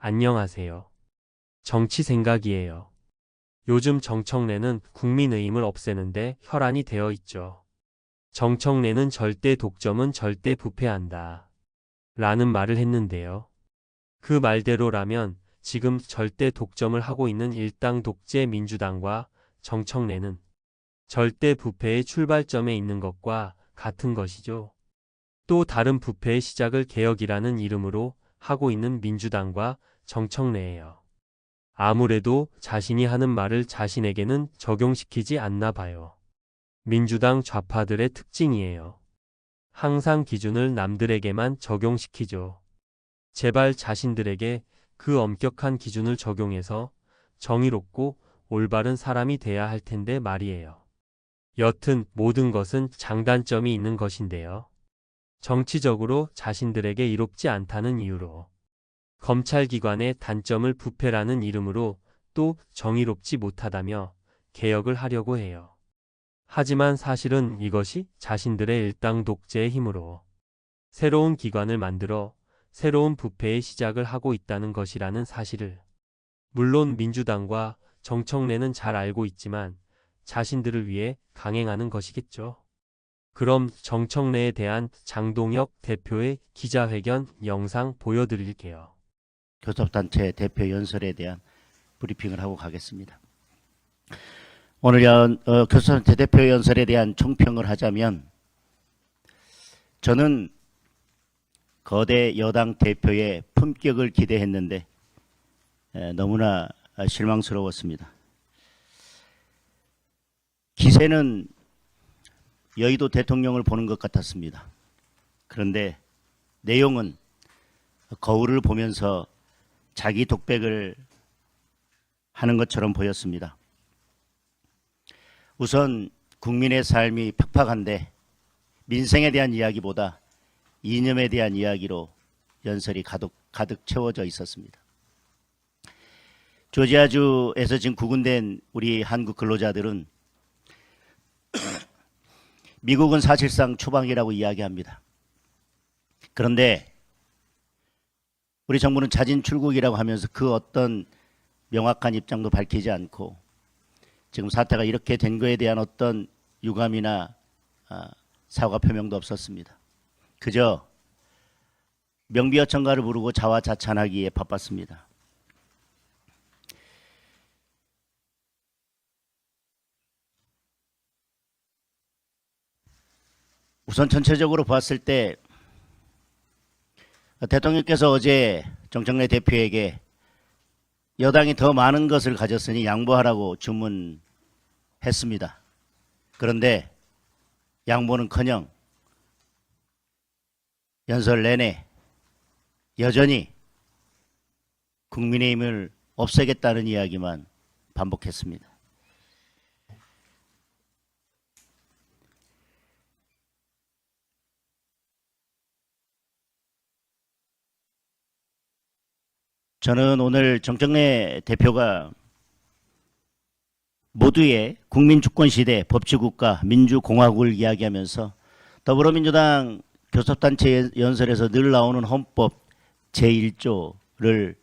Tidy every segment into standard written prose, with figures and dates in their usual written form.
안녕하세요. 정치 생각이에요. 요즘 정청래는 국민의힘을 없애는데 혈안이 되어 있죠. 정청래는 절대 독점은 절대 부패한다. 라는 말을 했는데요. 그 말대로라면 지금 절대 독점을 하고 있는 일당 독재 민주당과 정청래는 절대 부패의 출발점에 있는 것과 같은 것이죠. 또 다른 부패의 시작을 개혁이라는 이름으로 하고 있는 민주당과 정청래예요. 아무래도 자신이 하는 말을 자신에게는 적용시키지 않나 봐요. 민주당 좌파들의 특징이에요. 항상 기준을 남들에게만 적용시키죠. 제발 자신들에게 그 엄격한 기준을 적용해서 정의롭고 올바른 사람이 돼야 할 텐데 말이에요. 여튼 모든 것은 장단점이 있는 것인데요. 정치적으로 자신들에게 이롭지 않다는 이유로 검찰기관의 단점을 부패라는 이름으로 또 정의롭지 못하다며 개혁을 하려고 해요. 하지만 사실은 이것이 자신들의 일당 독재의 힘으로 새로운 기관을 만들어 새로운 부패의 시작을 하고 있다는 것이라는 사실을 물론 민주당과 정청래는 잘 알고 있지만 자신들을 위해 강행하는 것이겠죠. 그럼 정청래에 대한 장동혁 대표의 기자회견 영상 보여드릴게요. 교섭단체 대표 연설에 대한 브리핑을 하고 가겠습니다. 오늘 교섭단체 대표 연설에 대한 총평을 하자면 저는 거대 여당 대표의 품격을 기대했는데 너무나 실망스러웠습니다. 기세는 여의도 대통령을 보는 것 같았습니다. 그런데 내용은 거울을 보면서 자기 독백을 하는 것처럼 보였습니다. 우선 국민의 삶이 팍팍한데 민생에 대한 이야기보다 이념에 대한 이야기로 연설이 가득 채워져 있었습니다. 조지아주에서 지금 구금된 우리 한국 근로자들은 미국은 사실상 추방이라고 이야기합니다. 그런데 우리 정부는 자진 출국이라고 하면서 그 어떤 명확한 입장도 밝히지 않고 지금 사태가 이렇게 된 거에 대한 어떤 유감이나 사과 표명도 없었습니다. 그저 명비어천가를 부르고 자화자찬하기에 바빴습니다. 우선 전체적으로 봤을 때 대통령께서 어제 정청래 대표에게 여당이 더 많은 것을 가졌으니 양보하라고 주문했습니다. 그런데 양보는커녕 연설 내내 여전히 국민의힘을 없애겠다는 이야기만 반복했습니다. 저는 오늘 정청래 대표가 모두의 국민주권시대, 법치국가, 민주공화국을 이야기하면서 더불어민주당 교섭단체 연설에서 늘 나오는 헌법 제1조를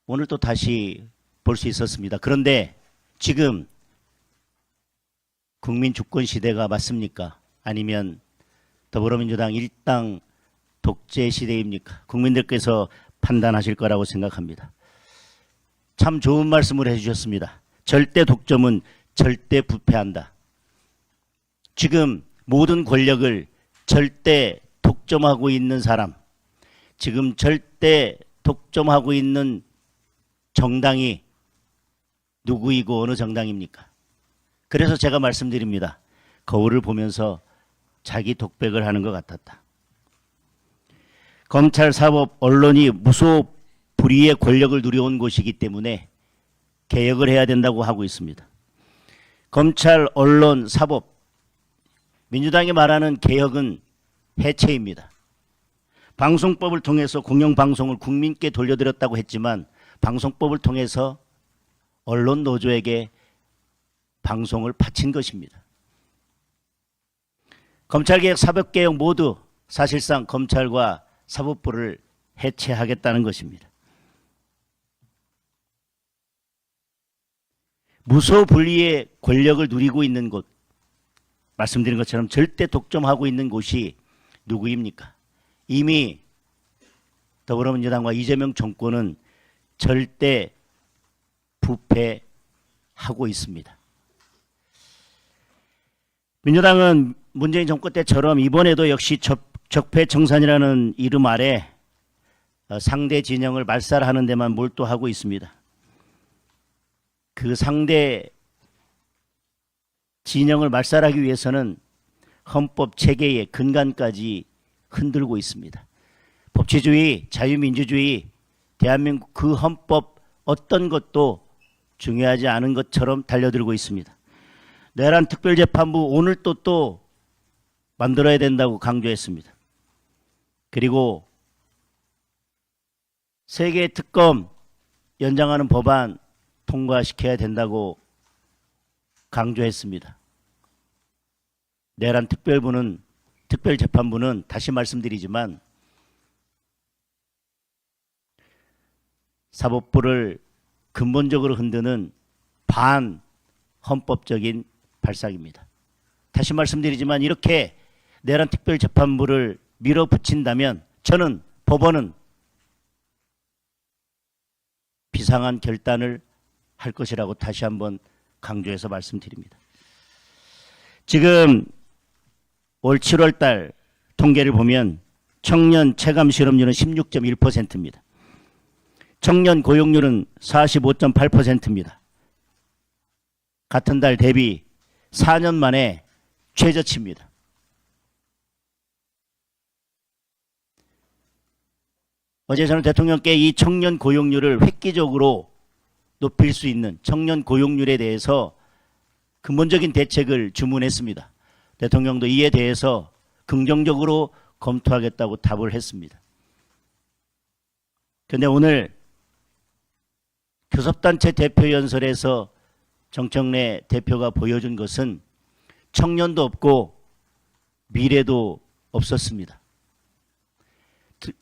오늘 또 다시 볼 수 있었습니다. 그런데 지금 국민주권시대가 맞습니까? 아니면 더불어민주당 일당 독재 시대입니까? 국민들께서 판단하실 거라고 생각합니다. 참 좋은 말씀을 해주셨습니다. 절대 독점은 절대 부패한다. 지금 모든 권력을 절대 독점하고 있는 사람, 지금 절대 독점하고 있는 정당이 누구이고 어느 정당입니까? 그래서 제가 말씀드립니다. 거울을 보면서 자기 독백을 하는 것 같았다. 검찰, 사법, 언론이 무소 불위의 권력을 누려온 곳이기 때문에 개혁을 해야 된다고 하고 있습니다. 검찰, 언론, 사법, 민주당이 말하는 개혁은 해체입니다. 방송법을 통해서 공영방송을 국민께 돌려드렸다고 했지만 방송법을 통해서 언론 노조에게 방송을 바친 것입니다. 검찰개혁, 사법개혁 모두 사실상 검찰과 사법부를 해체하겠다는 것입니다. 무소불위의 권력을 누리고 있는 곳, 말씀드린 것처럼 절대 독점하고 있는 곳이 누구입니까? 이미 더불어민주당과 이재명 정권은 절대 부패하고 있습니다. 민주당은 문재인 정권 때처럼 이번에도 역시 적폐청산이라는 이름 아래 상대 진영을 말살하는 데만 몰두하고 있습니다. 그 상대 진영을 말살하기 위해서는 헌법 체계의 근간까지 흔들고 있습니다. 법치주의, 자유민주주의, 대한민국 그 헌법 어떤 것도 중요하지 않은 것처럼 달려들고 있습니다. 내란 특별재판부 오늘 또 만들어야 된다고 강조했습니다. 그리고 세계 특검 연장하는 법안 통과시켜야 된다고 강조했습니다. 내란 특별재판부는 다시 말씀드리지만 사법부를 근본적으로 흔드는 반헌법적인 발상입니다. 다시 말씀드리지만 이렇게 내란 특별재판부를 밀어붙인다면 저는 법원은 비상한 결단을 할 것이라고 다시 한번 강조해서 말씀드립니다. 지금 올 7월 달 통계를 보면 청년 체감 실업률은 16.1%입니다. 청년 고용률은 45.8%입니다. 같은 달 대비 4년 만에 최저치입니다. 어제 저는 대통령께 이 청년 고용률을 획기적으로 높일 수 있는 청년 고용률에 대해서 근본적인 대책을 주문했습니다. 대통령도 이에 대해서 긍정적으로 검토하겠다고 답을 했습니다. 그런데 오늘 교섭단체 대표연설에서 정청래 대표가 보여준 것은 청년도 없고 미래도 없었습니다.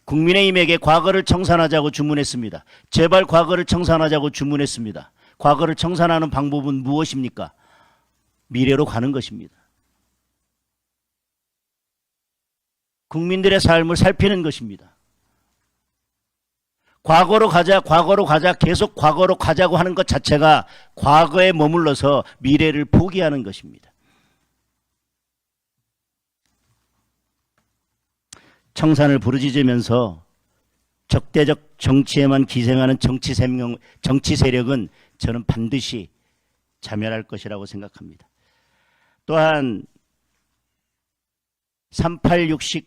국민의힘에게 과거를 청산하자고 주문했습니다. 제발 과거를 청산하자고 주문했습니다. 과거를 청산하는 방법은 무엇입니까? 미래로 가는 것입니다. 국민들의 삶을 살피는 것입니다. 과거로 가자, 계속 과거로 가자고 하는 것 자체가 과거에 머물러서 미래를 포기하는 것입니다. 청산을 부르짖으면서 적대적 정치에만 기생하는 정치 세력은 저는 반드시 자멸할 것이라고 생각합니다. 또한 386식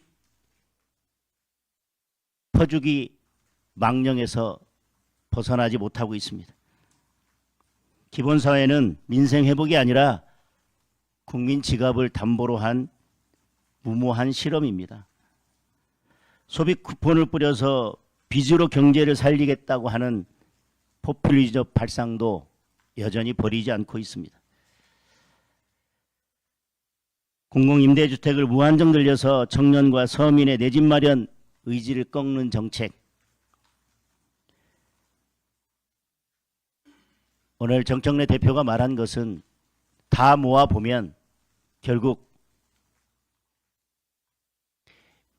퍼주기 망령에서 벗어나지 못하고 있습니다. 기본사회는 민생 회복이 아니라 국민 지갑을 담보로 한 무모한 실험입니다. 소비 쿠폰을 뿌려서 빚으로 경제를 살리겠다고 하는 포퓰리즘 발상도 여전히 버리지 않고 있습니다. 공공임대주택을 무한정 늘려서 청년과 서민의 내 집 마련 의지를 꺾는 정책. 오늘 정청래 대표가 말한 것은 다 모아보면 결국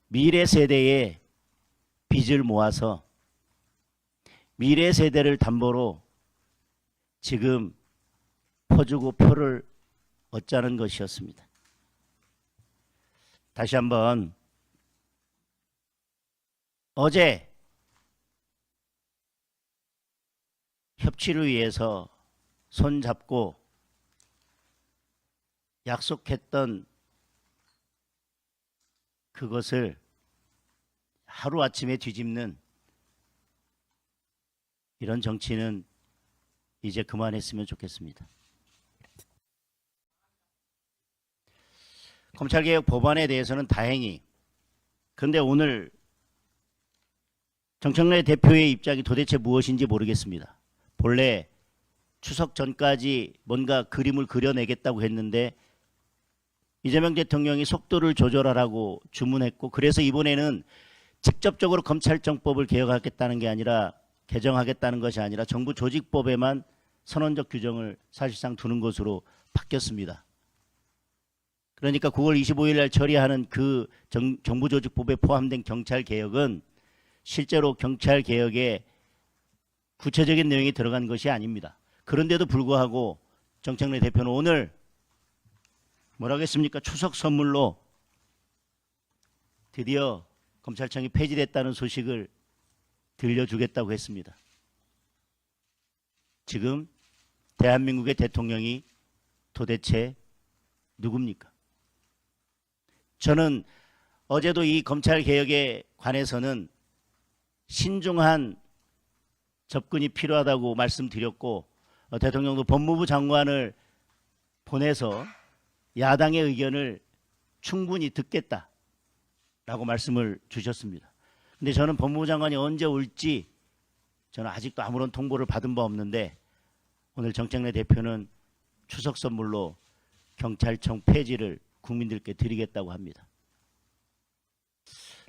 미래 세대의 빚을 모아서 미래 세대를 담보로 지금 퍼주고 표를 얻자는 것이었습니다. 다시 한번 어제 협치를 위해서 손잡고 약속했던 그것을 하루아침에 뒤집는 이런 정치는 이제 그만했으면 좋겠습니다. 검찰개혁 법안에 대해서는 다행히, 그런데 오늘 정청래 대표의 입장이 도대체 무엇인지 모르겠습니다. 본래 추석 전까지 뭔가 그림을 그려내겠다고 했는데 이재명 대통령이 속도를 조절하라고 주문했고, 그래서 이번에는 직접적으로 검찰청법을 개정하겠다는 것이 아니라 정부 조직법에만 선언적 규정을 사실상 두는 것으로 바뀌었습니다. 그러니까 9월 25일 날 처리하는 그 정부조직법에 포함된 경찰개혁은 실제로 경찰개혁에 구체적인 내용이 들어간 것이 아닙니다. 그런데도 불구하고 정청래 대표는 오늘 뭐라고 했습니까? 추석 선물로 드디어 검찰청이 폐지됐다는 소식을 들려주겠다고 했습니다. 지금 대한민국의 대통령이 도대체 누굽니까? 저는 어제도 이 검찰개혁에 관해서는 신중한 접근이 필요하다고 말씀드렸고 대통령도 법무부 장관을 보내서 야당의 의견을 충분히 듣겠다라고 말씀을 주셨습니다. 근데 저는 법무부 장관이 언제 올지 저는 아직도 아무런 통보를 받은 바 없는데 오늘 정청래 대표는 추석 선물로 경찰청 폐지를 국민들께 드리겠다고 합니다.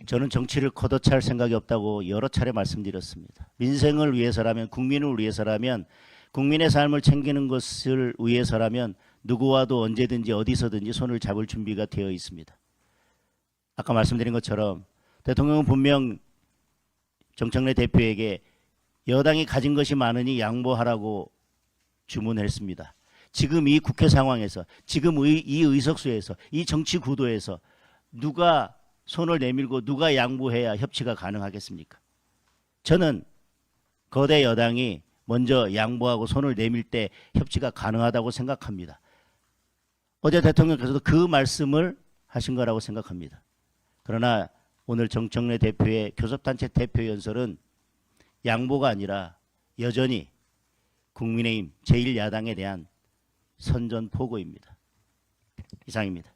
저는 정치를 걷어차할 생각이 없다고 여러 차례 말씀드렸습니다. 민생을 위해서라면, 국민을 위해서라면, 국민의 삶을 챙기는 것을 위해서라면 누구와도 언제든지 어디서든지 손을 잡을 준비가 되어 있습니다. 아까 말씀드린 것처럼 대통령은 분명 정청래 대표에게 여당이 가진 것이 많으니 양보하라고 주문했습니다. 지금 이 국회 상황에서, 지금 이 의석수에서, 이 정치 구도에서 누가 손을 내밀고 누가 양보해야 협치가 가능하겠습니까? 저는 거대 여당이 먼저 양보하고 손을 내밀 때 협치가 가능하다고 생각합니다. 어제 대통령께서도 그 말씀을 하신 거라고 생각합니다. 그러나 오늘 정청래 대표의 교섭단체 대표 연설은 양보가 아니라 여전히 국민의힘 제1야당에 대한 선전포고입니다. 이상입니다.